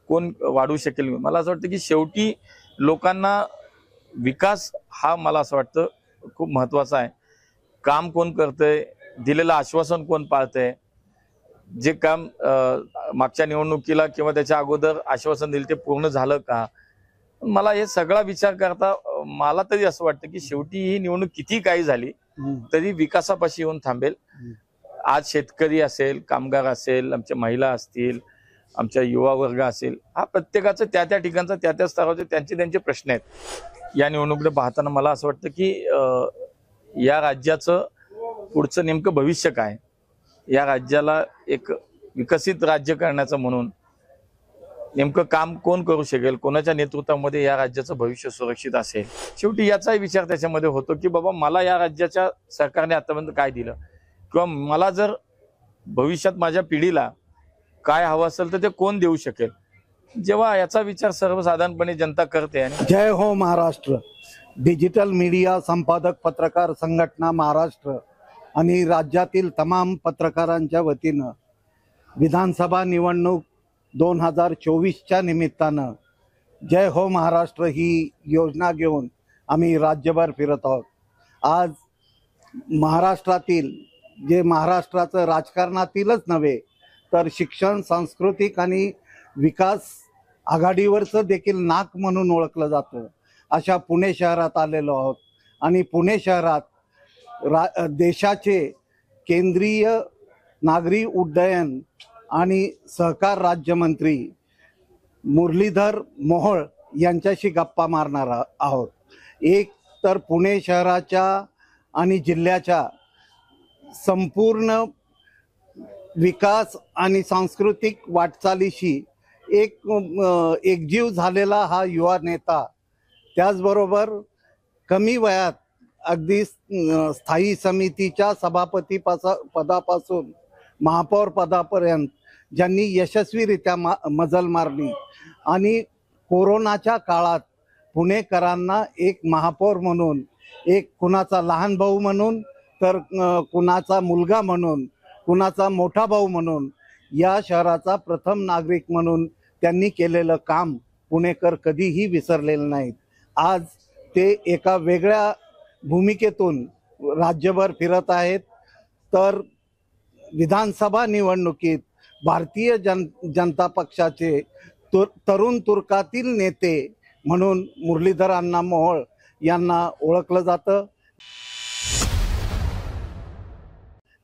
कोण वाढवू शकेल। मला असं वाटतं की शेवटी लोकांना विकास हा मला असं वाटतं खूप महत्वाचा आहे। काम कोण करतंय, दिलेलं आश्वासन कोण पाळतंय, जे काम मागच्या निवडणुकीला किंवा त्याच्या अगोदर आश्वासन दिले ते पूर्ण झालं का, मला हे सगळा विचार करता मला तरी असं वाटतं की शेवटी ही निवडणूक किती काही झाली तरी विकासापाशी येऊन थांबेल। आज शेतकरी असेल, कामगार असेल, आमच्या महिला असतील, आमच्या युवा वर्ग असेल, हा प्रत्येकाचं त्या त्या ठिकाणचा त्या त्या स्तरावरचे त्यांचे प्रश्न आहेत। या निवडणुकीकडे पाहताना मला असं वाटतं की या राज्याचं पुढचं नेमकं भविष्य काय, या राज्याला एक विकसित राज्य करण्याचं म्हणून नेमकं काम कोण करू शकेल, कोणाच्या नेतृत्वामध्ये या राज्याचं भविष्य सुरक्षित असेल, शेवटी याचाही विचार त्याच्यामध्ये होतो की बाबा मला या राज्याच्या सरकारने आतापर्यंत काय दिलं, किंवा मला जर भविष्यात माझ्या पिढीला काय हवं असेल तर ते कोण देऊ शकेल। जेव्हा याचा विचार सर्वसाधारणपणे जनता करते। आणि जय हो महाराष्ट्र, डिजिटल मीडिया संपादक पत्रकार संघटना महाराष्ट्र आणि राज्यातील तमाम पत्रकारांच्या वतीनं विधानसभा निवडणूक 2024च्या निमित्तानं जय हो महाराष्ट्र ही योजना घेऊन आम्ही राज्यभर फिरत आहोत। आज महाराष्ट्रातील जे महाराष्ट्राचं राजकारणातीलच नव्हे तर शिक्षण, सांस्कृतिक आणि विकास आघाडीवरचं देखील नाक म्हणून ओळखलं जातं अशा पुणे शहरात आलेलो आहोत। आणि पुणे शहरात देशाचे केंद्रीय नागरी उड्डयन आणि सहकार राज्यमंत्री मुरलीधर मोहोळ यांच्याशी गप्पा मारणार आहोत। एक तर पुणे शहराच्या आणि जिल्ह्याच्या संपूर्ण विकास आणि सांस्कृतिक वाटचालीशी एकजीव झालेला हा युवा नेता, त्याचबरोबर कमी वयात अगदी स्थायी समितीच्या सभापती पदापासून महापौर पदापर्यंत ज्यांनी यशस्वीरित्या मजल मारली आणि कोरोनाच्या काळात पुणेकरांना एक महापौर म्हणून, एक कुणाचा लहान भाऊ म्हणून तर कुणाचा मुलगा म्हणून, कुणाचा मोठा भाऊ म्हणून, या शहराचा प्रथम नागरिक म्हणून त्यांनी केलेलं काम पुणेकर कधीही विसरलेले नाहीत। आज ते एका वेगळ्या भूमिकेतून राज्यभर फिरत आहेत। तर विधानसभा निवडणुकीत भारतीय जनता पक्षाचे तरुण तुर्कातील नेते म्हणून मुरलीधर अण्णा मोहोळ यांना ओळखलं जातं।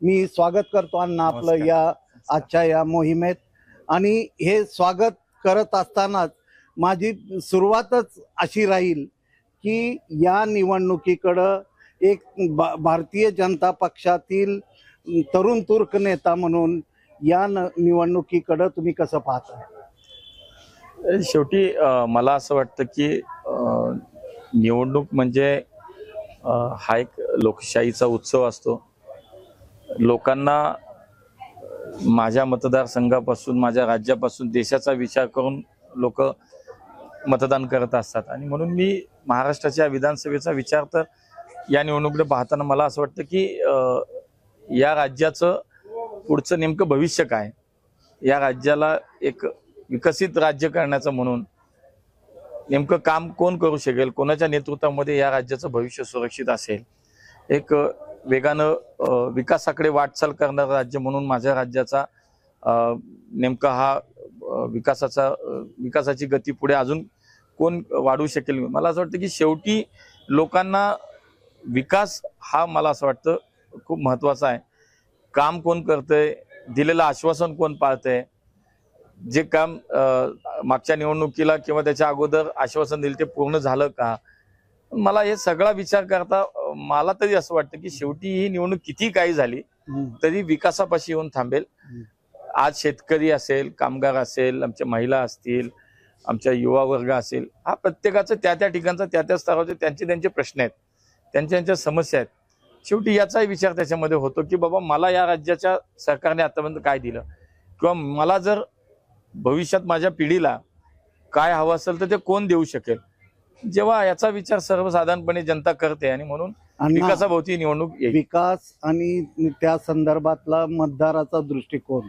मी स्वागत करतो अण्णा आपलं या आजच्या या मोहिमेत। आणि हे स्वागत करत असतानाच माझी सुरुवातच अशी राहील की या निवडणुकीकडं एक भारतीय जनता पक्षातील तरुण तुर्क नेता म्हणून या निवडणुकीकडं तुम्ही कसं पाहता? शेवटी मला असं वाटतं की निवडणूक म्हणजे हा एक लोकशाहीचा उत्सव असतो। लोकांना माझ्या मतदारसंघापासून, माझ्या राज्यापासून, देशाचा विचार करून लोक मतदान करत असतात। आणि म्हणून मी महाराष्ट्राच्या विधानसभेचा विचार तर या निवडणुकीकडे पाहताना मला असं वाटतं की या राज्याचं पुढचं नेमकं भविष्य काय, या राज्याला एक विकसित राज्य करण्याचं म्हणून नेमकं काम कोण करू शकेल, कोणाच्या नेतृत्वामध्ये या राज्याचं भविष्य सुरक्षित असेल, एक वेगानं विकासाकडे वाटचाल करणारं राज्य म्हणून माझ्या राज्याचा नेमका हा विकासाची गती पुढे अजून कोण वाढवू शकेल। मला असं वाटतं की शेवटी लोकांना विकास हा मला असं वाटतं खूप महत्वाचा आहे। काम कोण करतंय, दिलेलं आश्वासन कोण पाळतंय, जे काम मागच्या निवडणुकीला किंवा त्याच्या अगोदर आश्वासन दिले ते पूर्ण झालं का, मला हे सगळा विचार करता मला तरी असं वाटतं की शेवटी ही निवडणूक किती काही झाली तरी विकासापाशी येऊन थांबेल। आज शेतकरी असेल, कामगार असेल, आमच्या महिला असतील, आमच्या युवा वर्ग असेल, हा प्रत्येकाचं त्या त्या ठिकाणचा त्या त्या स्तरावरचे त्यांचे प्रश्न आहेत, त्यांच्या समस्या आहेत। शेवटी याचाही विचार त्याच्यामध्ये होतो की बाबा मला या राज्याच्या सरकारने आतापर्यंत काय दिलं, किंवा मला जर भविष्यात माझ्या पिढीला काय हवं असेल तर ते कोण देऊ शकेल। जेव्हा याचा विचार सर्वसाधारणपणे जनता करते आणि म्हणून विकासाभोवती निवडणूक येईल। विकास आणि त्या संदर्भातला मतदाराचा दृष्टिकोन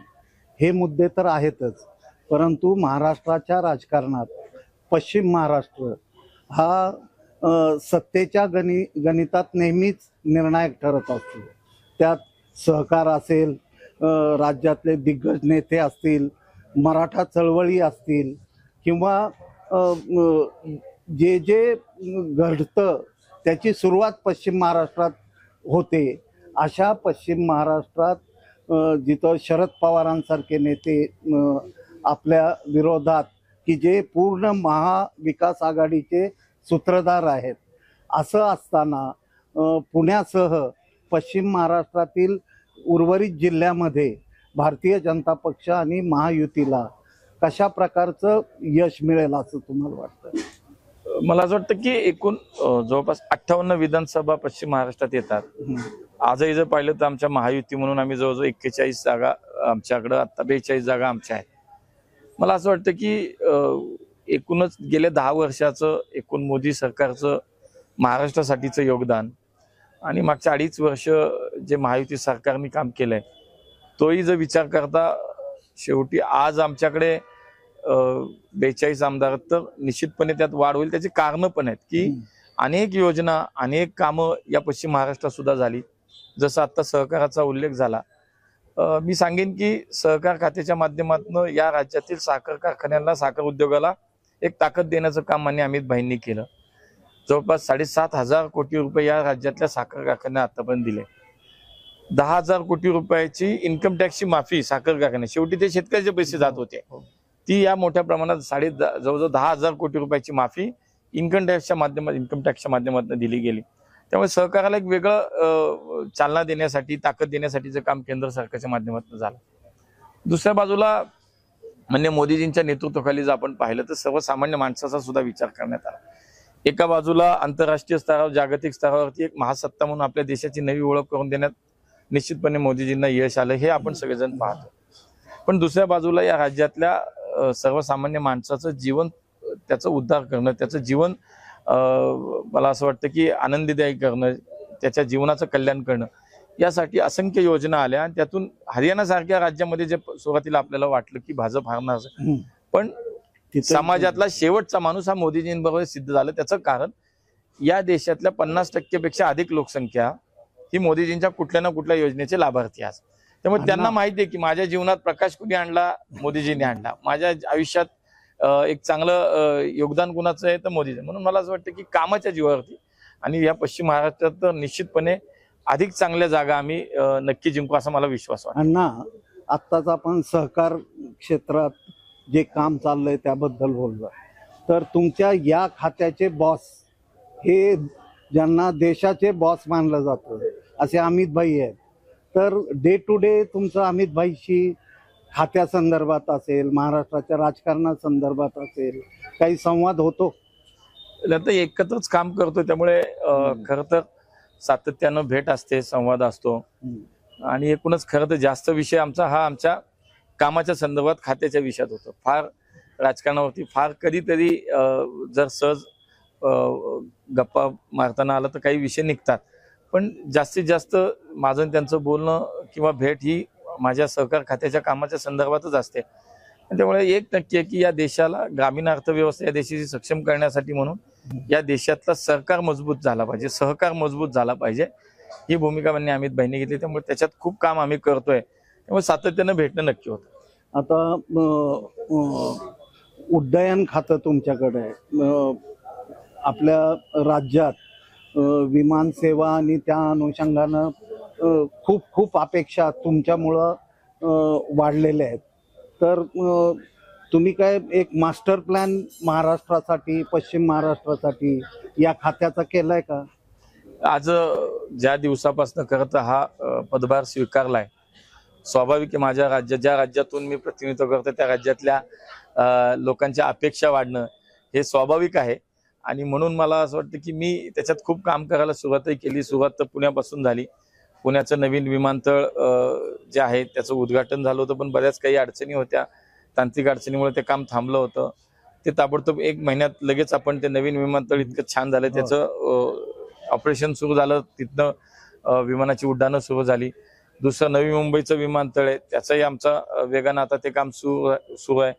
हे मुद्दे तर आहेतच, परंतु महाराष्ट्राच्या राजकारणात पश्चिम महाराष्ट्र हा सत्तेच्या गणितात नेहमीच निर्णायक ठरत असतो. त्यात सहकार असेल, राज्यातले दिग्गज नेते असतील, मराठा चळवळी असतील किंवा जे जे घडतं त्याची सुरुवात पश्चिम महाराष्ट्रात होते. अशा पश्चिम महाराष्ट्रात जिथं शरद पवारांसारखे नेते आपल्या विरोधात की जे पूर्ण महाविकास आघाडीचे सूत्रधार आहेत, असं असताना पुण्यासह पश्चिम महाराष्ट्रातील उर्वरित जिल्ह्यामध्ये भारतीय जनता पक्ष आणि महायुतीला कशा प्रकारचं यश मिळेल असं तुम्हाला वाटतं? मला असं वाटतं की एकूण जवळपास 58 विधानसभा पश्चिम महाराष्ट्रात येतात. आजही जर पाहिलं तर आमच्या महायुती म्हणून आम्ही जवळजवळ 41 जागा, आमच्याकडं आता 42 जागा आमच्या आहेत. मला असं वाटतं की एकूणच गेल्या 10 वर्षाचं एकूण मोदी सरकारचं महाराष्ट्रासाठीचं योगदान आणि मागच्या 2.5 वर्ष जे महायुती सरकारने काम केलंय तोही जर विचार करता शेवटी आज आमच्याकडे 42 आमदार, तर निश्चितपणे त्यात वाढ होईल. त्याची कारणं पण आहेत की अनेक योजना, अनेक कामं या पश्चिम महाराष्ट्रात सुद्धा झाली. जसं आता सहकाराचा उल्लेख झाला, मी सांगेन की सहकार खात्याच्या माध्यमातून या राज्यातील साखर कारखान्यांना, साखर उद्योगाला एक ताकद देण्याचं काम माननीय अमित भाईंनी केलं. जवळपास 7,500 कोटी रुपये या राज्यातल्या साखर कारखान्यांना आतापर्यंत दिले. 10,000 कोटी रुपयाची इन्कम टॅक्सची माफी साखर कारखान्या, शेवटी ते शेतकऱ्याचे पैसे जात होते, ती या मोठ्या प्रमाणात जवळजवळ 10,000 कोटी रुपयाची माफी इन्कम टॅक्सच्या माध्यमातून दिली गेली. त्यामुळे सहकाराला एक वेगळं चालना देण्यासाठी, ताकद देण्यासाठीचं काम केंद्र सरकारच्या माध्यमातून झालं. दुसऱ्या बाजूला माननीय मोदीजींच्या नेतृत्वाखाली जर आपण पाहिलं तर सर्वसामान्य माणसाचा सुद्धा विचार करण्यात आला. एका बाजूला आंतरराष्ट्रीय स्तरावर, जागतिक स्तरावरती एक महासत्ता म्हणून आपल्या देशाची नवी ओळख करून देण्यात निश्चितपणे मोदीजींना यश आलं, हे आपण सगळेजण पाहतो. पण दुसऱ्या बाजूला या राज्यातल्या सर्वसामान्य माणसाचं जीवन, त्याचं उद्धार करणं, त्याचं जीवन मला असं वाटतं की आनंददायी करणं, त्याच्या जीवनाचं कल्याण करणं, यासाठी असंख्य योजना आल्या. आणि त्यातून हरियाणासारख्या राज्यामध्ये जे सुरुवातीला आपल्याला वाटलं की भाजप हारणार, पण समाजातला शेवटचा माणूस हा मोदीजींबरोबर सिद्ध झालं. त्याचं कारण या देशातल्या 50% पेक्षा अधिक लोकसंख्या ही मोदीजींच्या कुठल्या ना कुठल्या योजनेचे लाभार्थी आज. त्यामुळे त्यांना माहिती आहे की माझ्या जीवनात प्रकाश कुणी आणला, मोदीजींनी आणला. माझ्या आयुष्यात एक चांगलं योगदान कुणाचं आहे तर मोदीजी. म्हणून मला असं वाटतं की कामाच्या जीवावरती आणि या पश्चिम महाराष्ट्रात तर निश्चितपणे अधिक चांगल्या जागा आम्ही नक्की जिंकू असा मला विश्वास वाटतो. अण्णा, आत्ताच आपण सहकार क्षेत्रात जे काम चाललंय त्याबद्दल बोललो, तर तुमच्या या खात्याचे बॉस हे ज्यांना देशाचे बॉस मानलं जातं असे अमित भाई आहेत. तर डे टू डे तुमचं अमित भाईशी खात्यासंदर्भात असेल, महाराष्ट्राच्या राजकारणासंदर्भात असेल, काही संवाद होतो? आता एकत्रच काम करतो, त्यामुळे खरं तर सातत्यानं भेट असते, संवाद असतो. आणि एकूणच खरं तर जास्त विषय आमच्या कामाच्या संदर्भात, खात्याच्या विषयात होतो. फार राजकारणावरती फार कधीतरी जर सहज गप्पा मारताना आलं तर काही विषय निघतात, पण जास्तीत जास्त माझं त्यांचं बोलणं किंवा भेट ही माझ्या सहकार खात्याच्या कामाच्या संदर्भातच असते. त्यामुळे एक नक्की आहे की या देशाला, ग्रामीण अर्थव्यवस्था या देशाची सक्षम करण्यासाठी म्हणून या देशातला सरकार मजबूत झाला पाहिजे, सहकार मजबूत झाला पाहिजे, ही भूमिका माननीय अमित भाईंनी घेतली. त्यामुळे त्याच्यात खूप काम आम्ही करतोय, त्यामुळे सातत्यानं भेटणं नक्की होतं. आता उड्डयन खातं तुमच्याकडे आहे. आपल्या राज्यात विमान सेवा आणि त्या अनुषंगानं खूप अपेक्षा तुमच्यामुळं वाढलेल्या आहेत. तर तुम्ही काय एक मास्टर प्लॅन महाराष्ट्रासाठी, पश्चिम महाराष्ट्रासाठी या खात्याचा केलाय का? आज ज्या दिवसापासून खरं हा पदभार स्वीकारलाय, स्वाभाविक आहे माझ्या राज्यात, ज्या राज्यातून मी प्रतिनिधित्व करतो त्या राज्यातल्या लोकांच्या अपेक्षा वाढणं हे स्वाभाविक आहे. आणि म्हणून मला असं वाटतं की मी त्याच्यात खूप काम करायला सुरुवातही केली. सुरुवात तर पुण्यापासून झाली. पुण्याचं नवीन विमानतळ जे आहे त्याचं उद्घाटन झालं होतं, पण बऱ्याच काही अडचणी होत्या. तांत्रिक अडचणीमुळे ते काम थांबलं होतं. ते ताबडतोब 1 महिन्यात लगेच आपण ते नवीन विमानतळ इतकं छान झालं, त्याचं ऑपरेशन सुरू झालं. तिथनं विमानाची उड्डाणं सुरू झाली. दुसरं नवी मुंबईचं विमानतळ आहे, त्याचंही आमचं वेगानं आता ते काम सुरू आहे.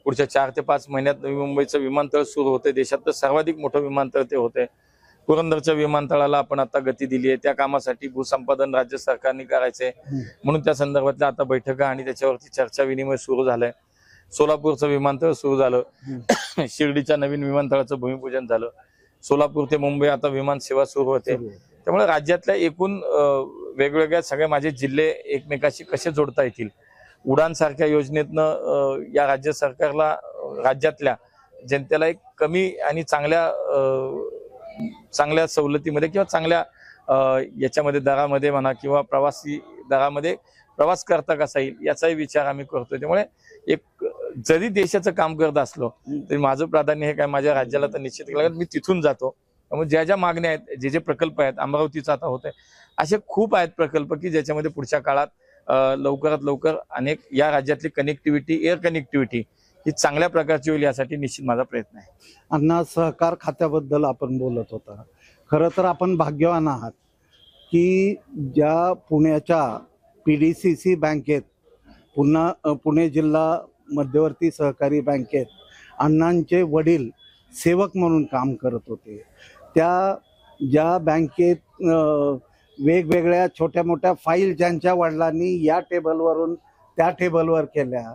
पुढच्या 4 ते 5 महिन्यात नवी मुंबईचं विमानतळ सुरू होते. देशातलं सर्वाधिक मोठं विमानतळ ते होते. पुरंदरच्या विमानतळाला आपण आता गती दिली आहे. त्या कामासाठी भूसंपादन राज्य सरकारने करायचंय म्हणून त्या संदर्भातल्या आता बैठका आणि त्याच्यावरती चर्चा विनिमय सुरू झालंय. सोलापूरचं विमानतळ सुरू झालं. शिर्डीच्या नवीन विमानतळाचं भूमिपूजन झालं. सोलापूर ते मुंबई आता विमान सेवा सुरू होते. त्यामुळे राज्यातल्या एकूण वेगवेगळ्या सगळे माझे जिल्हे एकमेकाशी कसे जोडता येतील, उडान सारख्या योजनेतनं या राज्य सरकारला राज्यातल्या जनतेला एक कमी आणि चांगल्या सवलतीमध्ये किंवा चांगल्या याच्यामध्ये दरामध्ये म्हणा किंवा प्रवासी दरामध्ये प्रवास करता कसा येईल याचाही विचार आम्ही करतोय. त्यामुळे एक जरी देशाचं काम करत असलो तरी माझं प्राधान्य हे काय माझ्या राज्याला तर निश्चित केलं. मी तिथून जातो. त्यामुळे ज्या ज्या मागण्या आहेत, जे प्रकल्प आहेत, अमरावतीचा आता होत आहे, असे खूप आहेत प्रकल्प की ज्याच्यामध्ये पुढच्या काळात लवकरात लवकर अनेक या राज्यातली कनेक्टिव्हिटी, एअर कनेक्टिव्हिटी ही चांगल्या प्रकारची होईल यासाठी निश्चित माझा प्रयत्न आहे. अण्णा, सहकार खात्याबद्दल आपण बोलत होता. खरं तर आपण भाग्यवान आहात की ज्या पुण्याच्या PDCC बँकेत, पुणे जिल्हा मध्यवर्ती सहकारी बँकेत अण्णांचे वडील सेवक म्हणून काम करत होते. त्या ज्या बँकेत वेगवेगळ्या छोट्या मोठ्या फाईल ज्यांच्या वडिलांनी या टेबलवरून त्या टेबलवर केल्या,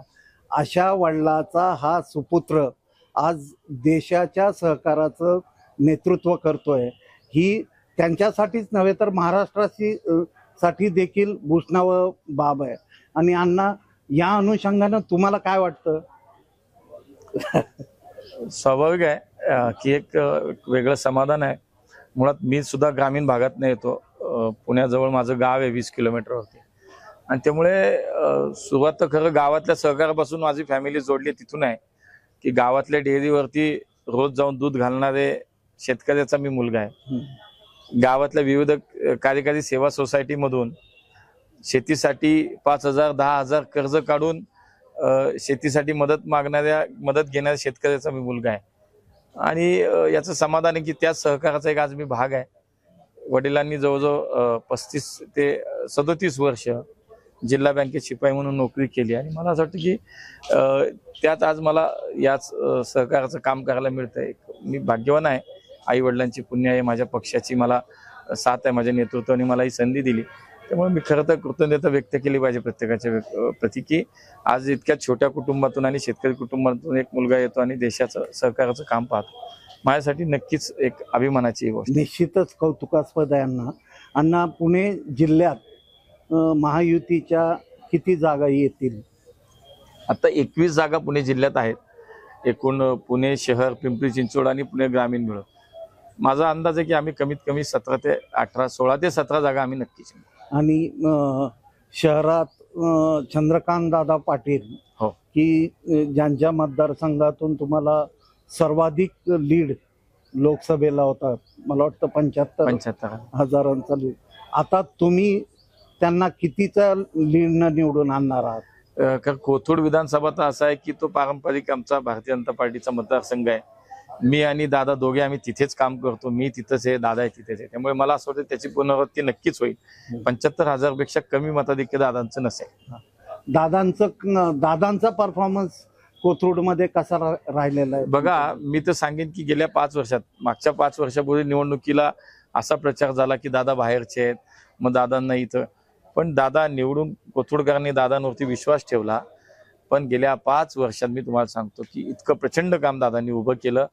अशा वडिलाचा हा सुपुत्र आज देशाच्या सहकाराचं नेतृत्व करतोय. ही त्यांच्यासाठीच नव्हे तर महाराष्ट्रासाठी देखील भूषणावह बाब आहे. आणि अण्णा, या अनुषंगानं तुम्हाला काय वाटतं? स्वाभाविक आहे की एक वेगळं समाधान आहे. मुळात मी सुद्धा ग्रामीण भागात नाही येतो. पुण्याजवळ माझं गाव आहे 20 किलोमीटरवरती. आणि त्यामुळे सुरुवात तर खरं गावातल्या सहकारापासून माझी फॅमिली जोडली तिथून आहे की गावातल्या डेअरीवरती रोज जाऊन दूध घालणारे शेतकऱ्याचा मी मुलगा आहे. गावातल्या विविध कार्यकारी सेवा सोसायटीमधून शेतीसाठी 5,000 10,000 कर्ज काढून शेतीसाठी मदत घेणाऱ्या शेतकऱ्याचा मी मुलगा आहे. आणि याचं समाधान आहे की त्या सहकाराचा एक आज मी भाग आहे. वडिलांनी जवळजवळ 35 ते 37 वर्ष जिल्हा बँकेत शिपाई म्हणून नोकरी केली आणि मला असं वाटतं की त्यात आज मला याच सहकाराचं काम करायला मिळतंय. मी भाग्यवान आहे. आई वडिलांची पुण्य आहे, माझ्या पक्षाची मला साथ आहे, माझ्या नेतृत्वाने मला ही संधी दिली. त्यामुळे मी खरं तर कृतज्ञता व्यक्त केली पाहिजे प्रत्येकाच्या प्रती की आज इतक्या छोट्या कुटुंबातून आणि शेतकरी कुटुंबातून एक मुलगा येतो आणि देशाचं सहकाराचं काम पाहतो. माझ्यासाठी नक्कीच एक अभिमानाची गोष्ट. निश्चितच कौतुकास्पद आहे अण्णा. अण्णा, पुणे जिल्ह्यात महायुतीच्या किती जागा येतील? आता 21 जागा पुणे जिल्ह्यात आहेत. एकूण पुणे शहर, पिंपरी चिंचवड आणि पुणे ग्रामीण मिळून माझा अंदाज आहे की आम्ही कमीत कमी 16 ते 17 जागा आम्ही नक्कीच. आणि शहरात चंद्रकांत दादा पाटील, हो, की ज्यांच्या मतदारसंघातून तुम्हाला सर्वाधिक लीड लोकसभेला होता, मला वाटतं 75 हजारांचा लीड. आता तुम्ही त्यांना कितीचा लीडनं निवडून आणणार आहात? कारण कोथरूड विधानसभा तर असा आहे की तो पारंपरिक आमचा भारतीय जनता पार्टीचा मतदारसंघ आहे. मी आणि दादा दोघे आम्ही तिथेच काम करतो. मी तिथेच आहे, दादा आहे तिथेच आहे. त्यामुळे मला असं वाटतं त्याची पुनरावृत्ती नक्कीच होईल. 75,000 पेक्षा कमी मताधिक्य दादांचं नसेल. दादांचा परफॉर्मन्स कोथरूडमध्ये कसा राहिलेला आहे? बघा, मी तर सांगेन की गेल्या 5 वर्षात, मागच्या 5 वर्षापूर्वी निवडणुकीला असा प्रचार झाला की दादा बाहेरचे आहेत, मग दादांना इथं. पण दादा निवडून कोथरूडकरांनी दादांवरती विश्वास ठेवला. पण गेल्या 5 वर्षात मी तुम्हाला सांगतो की इतकं प्रचंड काम दादांनी उभं केलं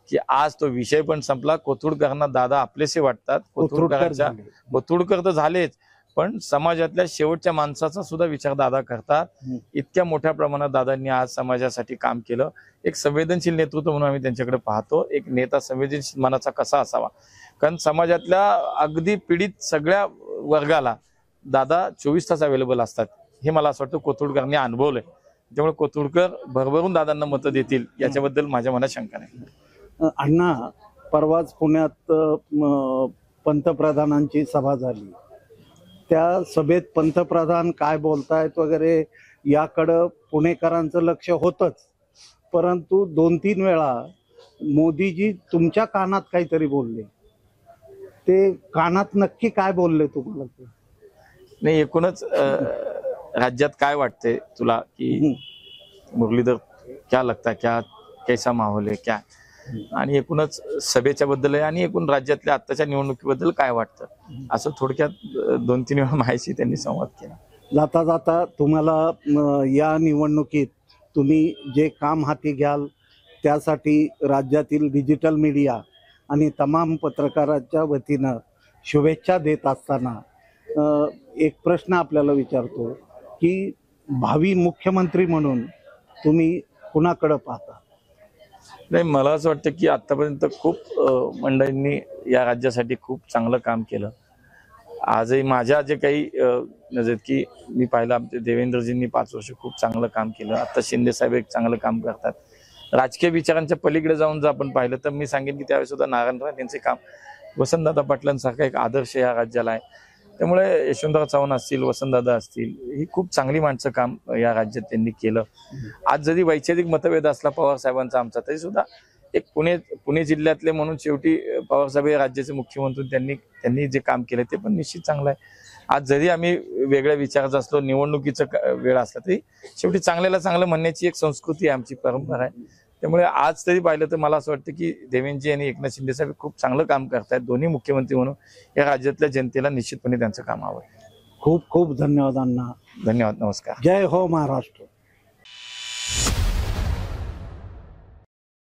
की आज तो विषय पण संपला. कोथरूडकरांना दादा आपलेसे वाटतात. कोथरूडकर तर झालेच, पण समाजातल्या शेवटच्या माणसाचा सुद्धा विचार दादा करतात. इतक्या मोठ्या प्रमाणात दादांनी आज समाजासाठी काम केलं. एक संवेदनशील नेतृत्व म्हणून आम्ही त्यांच्याकडे पाहतो. एक नेता संवेदनशील मनाचा कसा असावा, कारण समाजातल्या अगदी पीडित सगळ्या वर्गाला दादा 24 तास अवेलेबल असतात. हे मला असं वाटतं कोथरूडकरांनी अनुभवलंय. त्यामुळे कोथरूडकर भरभरून दादांना मतं देतील याच्याबद्दल माझ्या मनात शंका नाही. अण्णा, परवाच पुण्यात पंतप्रधानांची सभा झाली. त्या सभेत पंतप्रधान काय बोलतायत वगैरे याकडं पुणेकरांचं लक्ष होतंच, परंतु 2-3 वेळा मोदीजी तुमच्या कानात काहीतरी बोलले. ते कानात नक्की काय बोलले तुम्हाला? नाही, एकूणच राज्यात काय वाटतंय तुला की मुरलीधर क्या लगता है, क्या कैसा माहोल आहे, क्या आणि एकूणच सभेच्या बद्दल आहे आणि एकूण राज्यातल्या आत्ताच्या निवडणुकीबद्दल काय वाटतं, असं थोडक्यात 2-3 वेळा माहिती त्यांनी संवाद केला. जाता जाता तुम्हाला या निवडणुकीत तुम्ही जे काम हाती घ्याल त्यासाठी राज्यातील डिजिटल मीडिया आणि तमाम पत्रकारांच्या वतीनं शुभेच्छा देत असताना एक प्रश्न आपल्याला विचारतो की भावी मुख्यमंत्री म्हणून तुम्ही कुणाकडे पाहता? नाही, मला असं वाटतं की आतापर्यंत खूप मंडळींनी या राज्यासाठी खूप चांगलं काम केलं. आजही माझ्या जे काही नजरेत की मी पाहिलं, आमचे देवेंद्रजींनी 5 वर्ष खूप चांगलं काम केलं. आता शिंदे साहेब एक चांगलं काम करतात. राजकीय विचारांच्या पलीकडे जाऊन जर आपण पाहिलं तर मी सांगेन की त्यावेळेस सुद्धा नारायण राणे यांचे काम, वसंतदादा पाटलांसारखा एक आदर्श या राज्याला आहे. त्यामुळे यशवंतराव चव्हाण असतील, वसंतदादा असतील, ही खूप चांगली माणसं काम या राज्यात त्यांनी केलं. आज जरी वैचारिक मतभेद असला पवार साहेबांचा आमचा, तरी सुद्धा एक पुणे जिल्ह्यातले म्हणून शेवटी पवार साहेब हे राज्याचे मुख्यमंत्री, त्यांनी जे काम केलं ते पण निश्चित चांगलं आहे. आज जरी आम्ही वेगळ्या विचाराचं असलो, निवडणुकीचं वेळ असला, तरी शेवटी चांगल्याला चांगलं म्हणण्याची एक संस्कृती आहे, आमची परंपरा आहे. त्यामुळे आज तरी पाहिलं तर मला असं वाटतं की देवेंद्रजी आणि एकनाथ शिंदे साहेब खूप चांगलं काम करतायत. दोन्ही मुख्यमंत्री म्हणून या राज्यातल्या जनतेला निश्चितपणे त्यांचं काम आवडेल. खूप खूप धन्यवाद अण्णा. धन्यवाद. नमस्कार. जय हो महाराष्ट्र.